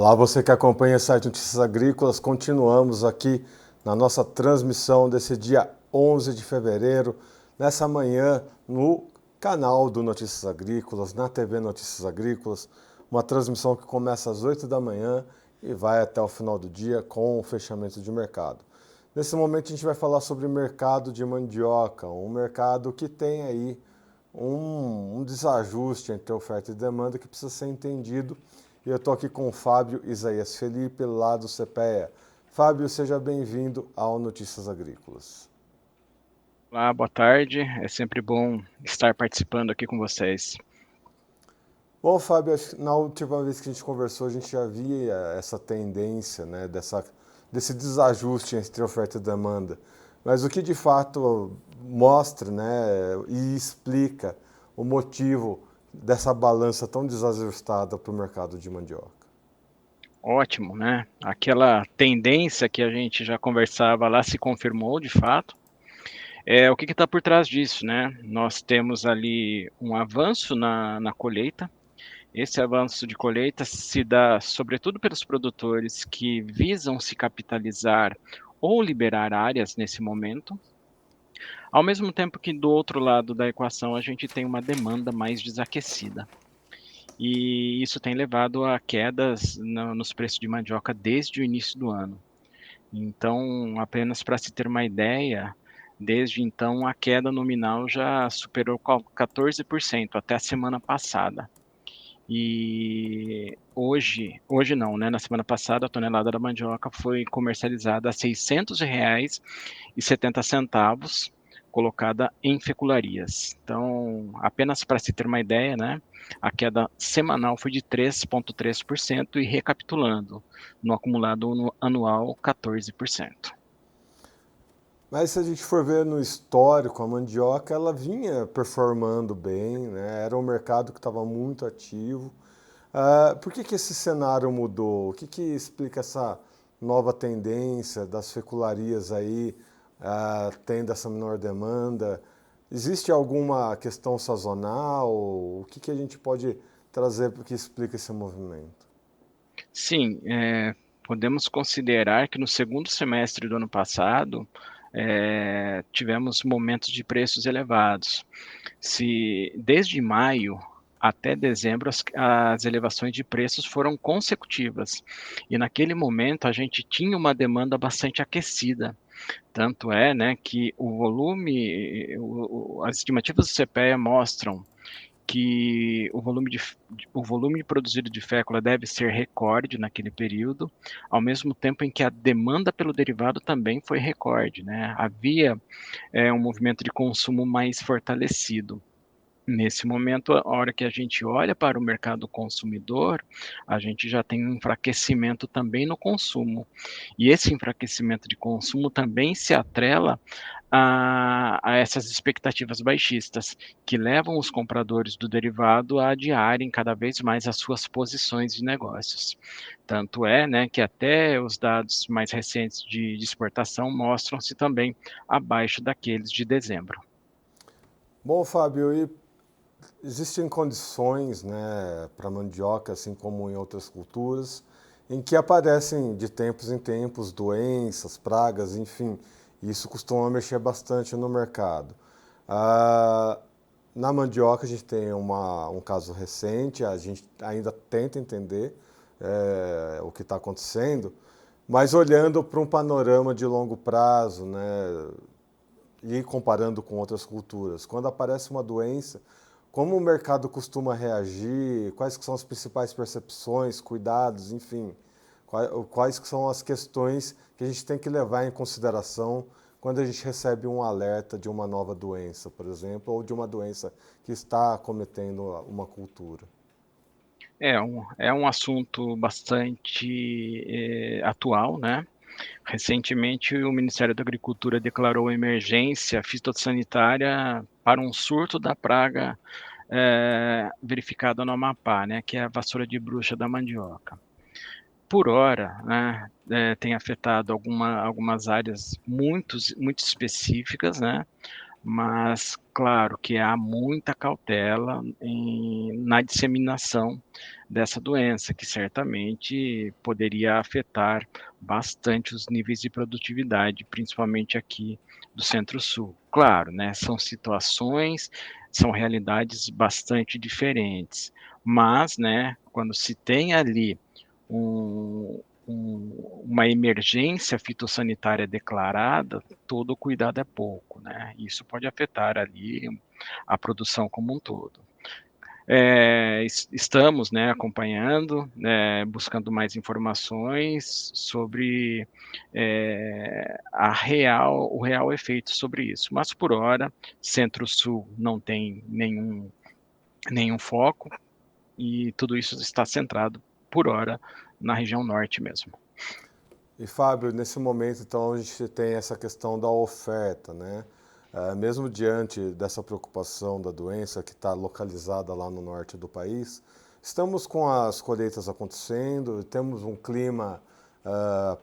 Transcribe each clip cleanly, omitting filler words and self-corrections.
Olá, você que acompanha o site Notícias Agrícolas, continuamos aqui na nossa transmissão desse dia 11 de fevereiro, nessa manhã, no canal do Notícias Agrícolas, na TV Notícias Agrícolas, uma transmissão que começa às 8 da manhã e vai até o final do dia com o fechamento de mercado. Nesse momento a gente vai falar sobre o mercado de mandioca, um mercado que tem aí um desajuste entre oferta e demanda que precisa ser entendido. E eu estou aqui com o Fábio Isaías Felipe, lá do CPEA. Fábio, seja bem-vindo ao Notícias Agrícolas. Olá, boa tarde. É sempre bom estar participando aqui com vocês. Bom, Fábio, na última vez que a gente conversou, a gente já via essa tendência, né, desse desajuste entre oferta e demanda. Mas o que de fato mostra, né, e explica o motivo dessa balança tão desajustada para o mercado de mandioca? Ótimo, né? Aquela tendência que a gente já conversava lá se confirmou de fato. O que está por trás disso, né? Nós temos ali um avanço na colheita. Esse avanço de colheita se dá sobretudo pelos produtores que visam se capitalizar ou liberar áreas nesse momento. Ao mesmo tempo que do outro lado da equação a gente tem uma demanda mais desaquecida. E isso tem levado a quedas nos preços de mandioca desde o início do ano. Então, apenas para se ter uma ideia, desde então a queda nominal já superou 14% até a semana passada. E hoje não, né? Na semana passada a tonelada da mandioca foi comercializada a R$ 600,70, colocada em fecularias. Então, apenas para se ter uma ideia, né? A queda semanal foi de 3,3% e recapitulando, no acumulado anual, 14%. Mas se a gente for ver no histórico, a mandioca ela vinha performando bem, né? Era um mercado que estava muito ativo. Por que esse cenário mudou? O que explica essa nova tendência das fecularias aí, tendo essa menor demanda? Existe alguma questão sazonal? O que a gente pode trazer que explica esse movimento? Sim, podemos considerar que no segundo semestre do ano passado, tivemos momentos de preços elevados. Se desde maio até dezembro as elevações de preços foram consecutivas, e naquele momento a gente tinha uma demanda bastante aquecida. Tanto é, né, que o volume, as estimativas do CPEA mostram que o volume produzido de fécula deve ser recorde naquele período, ao mesmo tempo em que a demanda pelo derivado também foi recorde, né? Havia um movimento de consumo mais fortalecido. Nesse momento, a hora que a gente olha para o mercado consumidor, a gente já tem um enfraquecimento também no consumo. E esse enfraquecimento de consumo também se atrela a essas expectativas baixistas, que levam os compradores do derivado a adiarem cada vez mais as suas posições de negócios. Tanto é, né, que até os dados mais recentes de exportação mostram-se também abaixo daqueles de dezembro. Bom, Fábio, e existem condições, né, para a mandioca, assim como em outras culturas, em que aparecem de tempos em tempos doenças, pragas, enfim. Isso costuma mexer bastante no mercado. Ah, na mandioca a gente tem um caso recente, a gente ainda tenta entender o que está acontecendo, mas olhando para um panorama de longo prazo, né, e comparando com outras culturas, quando aparece uma doença, como o mercado costuma reagir, quais que são as principais percepções, cuidados, enfim, quais que são as questões que a gente tem que levar em consideração quando a gente recebe um alerta de uma nova doença, por exemplo, ou de uma doença que está acometendo uma cultura. É um assunto bastante atual, né? Recentemente, o Ministério da Agricultura declarou emergência fitossanitária para um surto da praga verificada no Amapá, né? Que é a vassoura de bruxa da mandioca. Por hora, né, tem afetado algumas áreas muito específicas, né? mas claro que há muita cautela na disseminação dessa doença, que certamente poderia afetar bastante os níveis de produtividade, principalmente aqui do Centro-Sul. Claro, né, são situações, são realidades bastante diferentes, mas, né, quando se tem ali uma emergência fitossanitária declarada, todo cuidado é pouco, né? Isso pode afetar ali a produção como um todo. Estamos, né, acompanhando, buscando mais informações sobre o real efeito sobre isso. Mas por hora, Centro-Sul não tem nenhum foco e tudo isso está centrado por hora na região norte mesmo. E Fábio, nesse momento, então, a gente tem essa questão da oferta, né? Mesmo diante dessa preocupação da doença que está localizada lá no norte do país, estamos com as colheitas acontecendo, temos um clima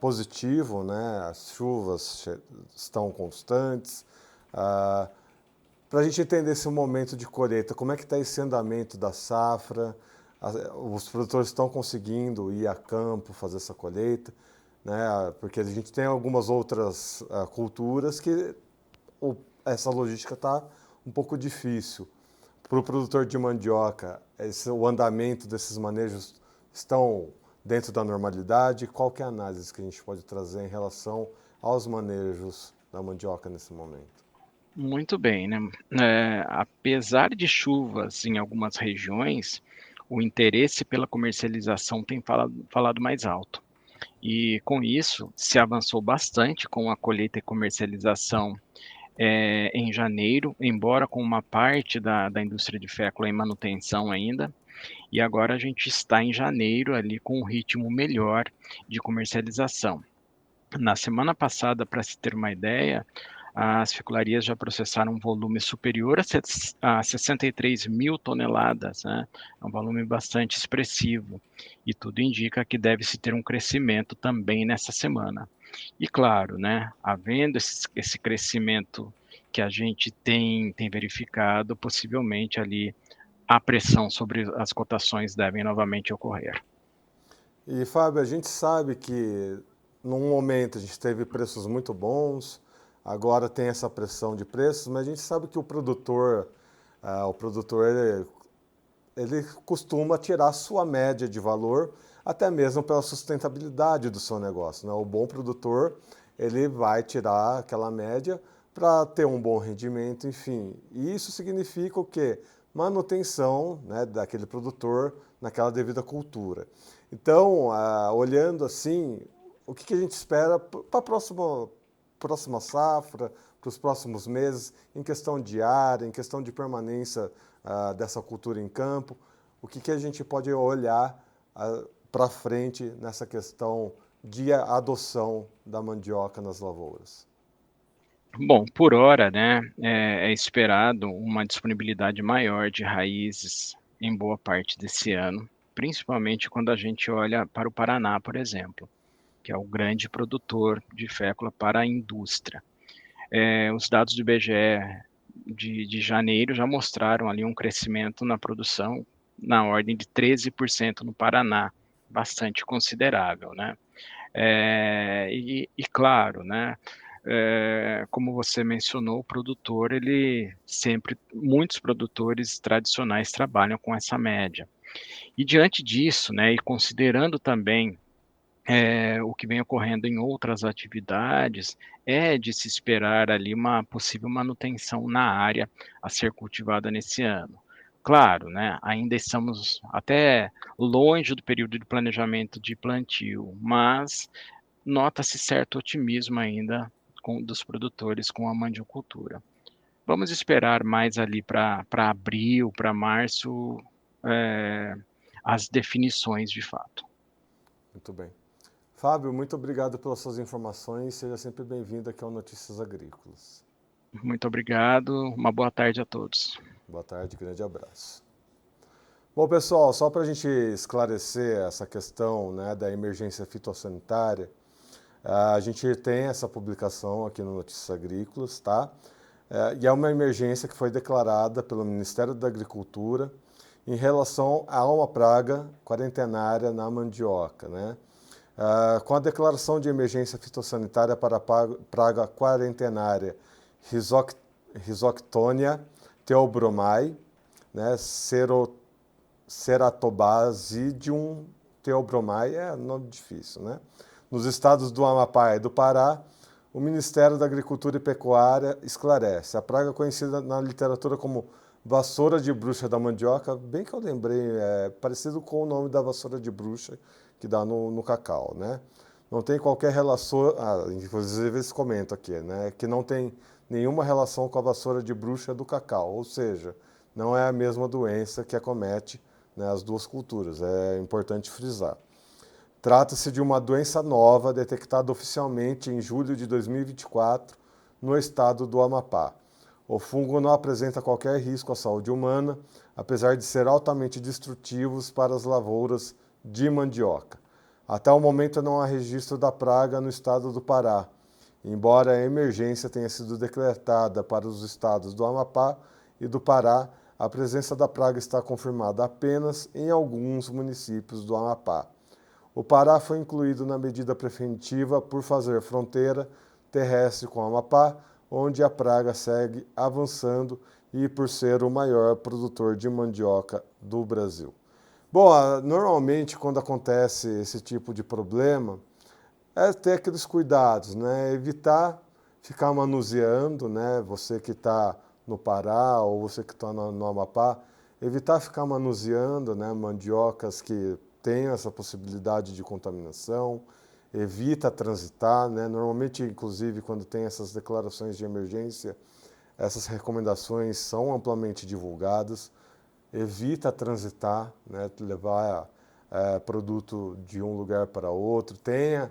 positivo, né? As chuvas estão constantes. Para a gente entender esse momento de colheita, como é que está esse andamento da safra? Os produtores estão conseguindo ir a campo fazer essa colheita, né? Porque a gente tem algumas outras culturas que essa logística está um pouco difícil. Para o produtor de mandioca, o andamento desses manejos estão dentro da normalidade? Qual que é a análise que a gente pode trazer em relação aos manejos da mandioca nesse momento? Muito bem, né. Apesar de chuvas em algumas regiões, o interesse pela comercialização tem falado mais alto. E com isso, se avançou bastante com a colheita e comercialização, em janeiro, embora com uma parte da indústria de fécula em manutenção ainda, e agora a gente está em janeiro ali com um ritmo melhor de comercialização. Na semana passada, para se ter uma ideia, as fecularias já processaram um volume superior a 63 mil toneladas, né? É um volume bastante expressivo. E tudo indica que deve-se ter um crescimento também nessa semana. E claro, né, havendo esse crescimento que a gente tem verificado, possivelmente ali a pressão sobre as cotações devem novamente ocorrer. E Fábio, a gente sabe que num momento a gente teve preços muito bons, agora tem essa pressão de preços, mas a gente sabe que o produtor ele costuma tirar sua média de valor, até mesmo pela sustentabilidade do seu negócio, né? O bom produtor, ele vai tirar aquela média para ter um bom rendimento, enfim. E isso significa o quê? Manutenção, né, daquele produtor naquela devida cultura. Então, olhando assim, o que a gente espera para a próxima safra, para os próximos meses, em questão de área, em questão de permanência dessa cultura em campo, o que a gente pode olhar para frente nessa questão de adoção da mandioca nas lavouras? Bom, por hora, né, é esperado uma disponibilidade maior de raízes em boa parte desse ano, principalmente quando a gente olha para o Paraná, por exemplo, que é o grande produtor de fécula para a indústria. Os dados do IBGE de janeiro já mostraram ali um crescimento na produção na ordem de 13% no Paraná, bastante considerável, né. E claro, né, como você mencionou, o produtor, ele sempre muitos produtores tradicionais trabalham com essa média. E diante disso, né, e considerando também, o que vem ocorrendo em outras atividades, é de se esperar ali uma possível manutenção na área a ser cultivada nesse ano. Claro, né, ainda estamos até longe do período de planejamento de plantio, mas nota-se certo otimismo ainda dos produtores com a mandiocultura. Vamos esperar mais ali para abril, para março, eh, as definições de fato. Muito bem. Fábio, muito obrigado pelas suas informações. Seja sempre bem-vindo aqui ao Notícias Agrícolas. Muito obrigado, uma boa tarde a todos. Boa tarde, grande abraço. Bom, pessoal, só para a gente esclarecer essa questão, né, da emergência fitossanitária, a gente tem essa publicação aqui no Notícias Agrícolas, tá? e é uma emergência que foi declarada pelo Ministério da Agricultura em relação a uma praga quarentenária na mandioca, né? Com a declaração de emergência fitossanitária para a praga quarentenária Rhizoctonia theobromai, né, Ceratobasidium theobromai, é nome difícil, né? Nos estados do Amapá e do Pará, o Ministério da Agricultura e Pecuária esclarece. A praga conhecida na literatura como vassoura de bruxa da mandioca, bem que eu lembrei, é parecido com o nome da vassoura de bruxa que dá no cacau, né? Não tem qualquer relação, inclusive eles comentam aqui, né, que não tem nenhuma relação com a vassoura de bruxa do cacau, ou seja, não é a mesma doença que acomete, né, as duas culturas, é importante frisar. Trata-se de uma doença nova detectada oficialmente em julho de 2024 no estado do Amapá. O fungo não apresenta qualquer risco à saúde humana, apesar de ser altamente destrutivos para as lavouras de mandioca. Até o momento não há registro da praga no estado do Pará, embora a emergência tenha sido decretada para os estados do Amapá e do Pará. A presença da praga está confirmada apenas em alguns municípios do Amapá. O Pará foi incluído na medida preventiva por fazer fronteira terrestre com o Amapá, onde a praga segue avançando e por ser o maior produtor de mandioca do Brasil. Bom, normalmente quando acontece esse tipo de problema, é ter aqueles cuidados, né? Evitar ficar manuseando, né? Você que está no Pará ou você que está no Amapá, evitar ficar manuseando, né, mandiocas que tenham essa possibilidade de contaminação, evita transitar, né? Normalmente, inclusive, quando tem essas declarações de emergência, essas recomendações são amplamente divulgadas. Evita transitar, né? Levar produto de um lugar para outro, tenha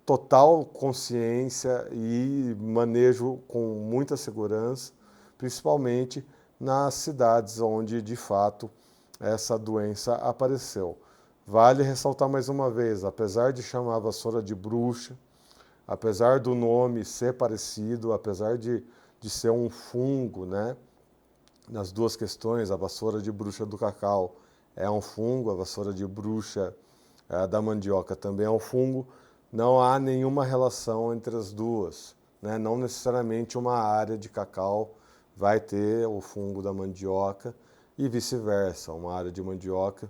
total consciência e manejo com muita segurança, principalmente nas cidades onde, de fato, essa doença apareceu. Vale ressaltar mais uma vez, apesar de chamar a vassoura de bruxa, apesar do nome ser parecido, apesar de ser um fungo, né? Nas duas questões, a vassoura de bruxa do cacau é um fungo, a vassoura de bruxa da mandioca também é um fungo. Não há nenhuma relação entre as duas, né? Não necessariamente uma área de cacau vai ter o fungo da mandioca e vice-versa. Uma área de mandioca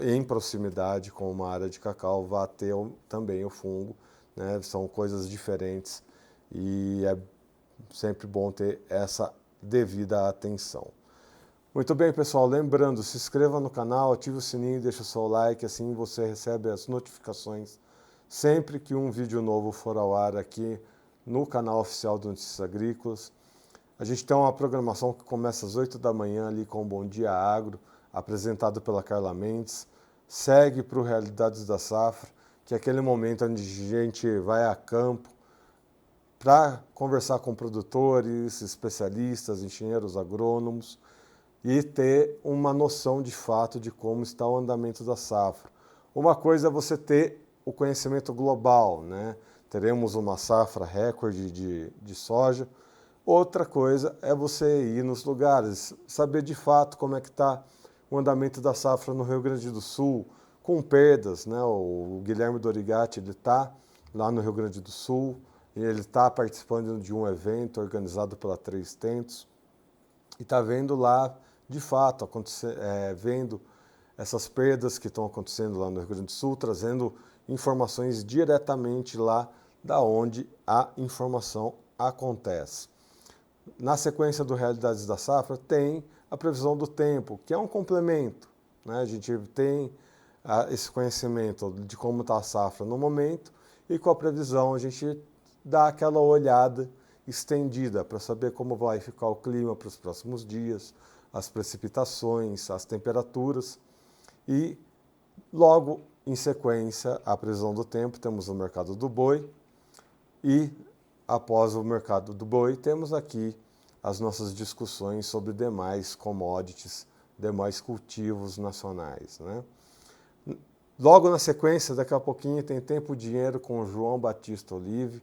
em proximidade com uma área de cacau vai ter também o fungo, né? São coisas diferentes e é sempre bom ter essa devida atenção. Muito bem, pessoal, lembrando, se inscreva no canal, ative o sininho e deixe o seu like, assim você recebe as notificações sempre que um vídeo novo for ao ar aqui no canal oficial do Notícias Agrícolas. A gente tem uma programação que começa às 8 da manhã ali com o Bom Dia Agro, apresentado pela Carla Mendes. Segue para o Realidades da Safra, que é aquele momento onde a gente vai a campo para conversar com produtores, especialistas, engenheiros agrônomos e ter uma noção de fato de como está o andamento da safra. Uma coisa é você ter o conhecimento global, né? Teremos uma safra recorde de soja. Outra coisa é você ir nos lugares, saber de fato como é que está o andamento da safra no Rio Grande do Sul, com perdas, né? O Guilherme Dorigatti, ele está lá no Rio Grande do Sul, e ele está participando de um evento organizado pela Três Tentos e está vendo lá, de fato, vendo essas perdas que estão acontecendo lá no Rio Grande do Sul, trazendo informações diretamente lá da onde a informação acontece. Na sequência do Realidades da Safra tem a previsão do tempo, que é um complemento, né? A gente tem esse conhecimento de como está a safra no momento e com a previsão a gente dá aquela olhada estendida para saber como vai ficar o clima para os próximos dias, as precipitações, as temperaturas e logo em sequência a previsão do tempo temos o mercado do boi e após o mercado do boi temos aqui as nossas discussões sobre demais commodities, demais cultivos nacionais, né? Logo na sequência, daqui a pouquinho, tem Tempo e Dinheiro com o João Batista Olive,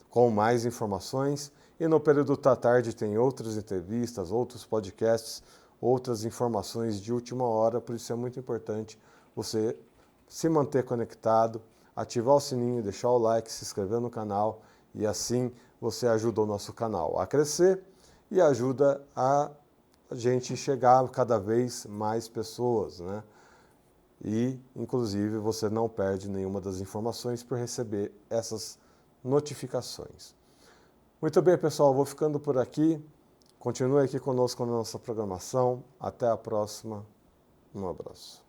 com mais informações. E no período da tarde tem outras entrevistas, outros podcasts, outras informações de última hora, por isso é muito importante você se manter conectado, ativar o sininho, deixar o like, se inscrever no canal e assim você ajuda o nosso canal a crescer e ajuda a gente chegar a cada vez mais pessoas, né? E, inclusive, você não perde nenhuma das informações por receber essas notificações. Muito bem, pessoal, vou ficando por aqui. Continue aqui conosco na nossa programação. Até a próxima. Um abraço.